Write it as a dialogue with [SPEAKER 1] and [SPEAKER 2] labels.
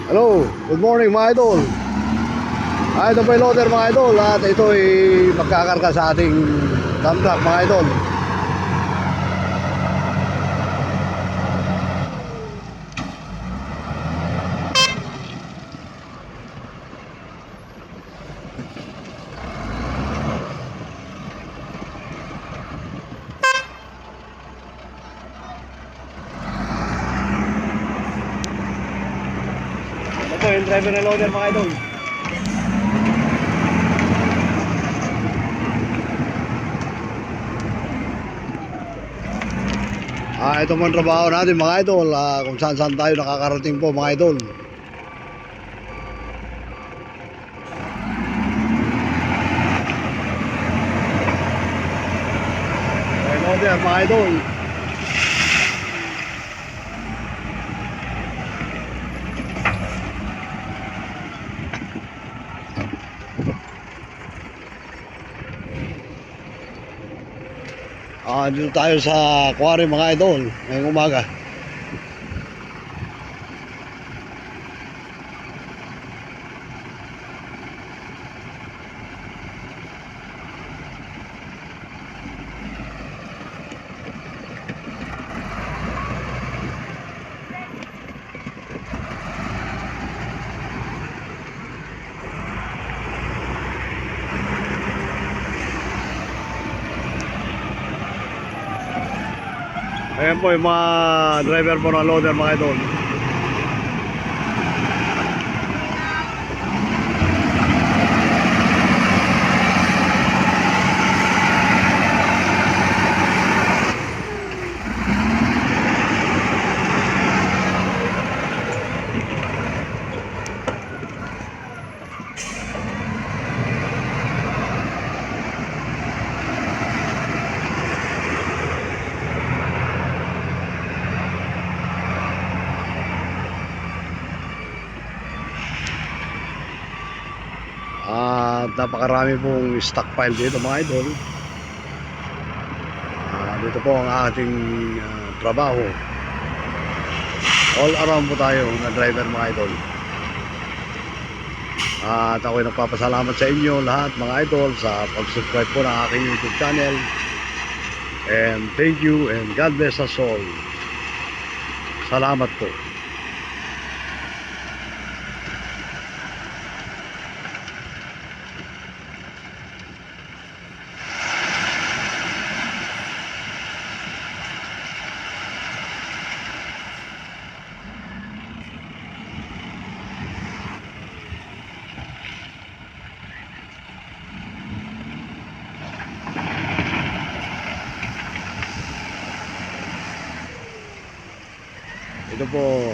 [SPEAKER 1] Hello, good morning mga idol. Ito po yung loader mga idol. At ito ay magkakarga sa ating dump truck mga idol. Ito po yung driver na loader mga idol. Ito mo ang trabaho natin mga idol. Kung saan saan tayo nakakarating po mga idol. Loader mga idol. Dito tayo sa quarry mga idol ngayong umaga. Ayan po yung mga driver po ng loader mga idol. At napakarami pong stockpile dito mga idol. Dito po ang ating trabaho. All around po tayo na driver mga idol. At ako'y nagpapasalamat sa inyo lahat mga idol sa pag-subscribe po ng aking YouTube channel. And thank you and God bless us all. Salamat po. Ito po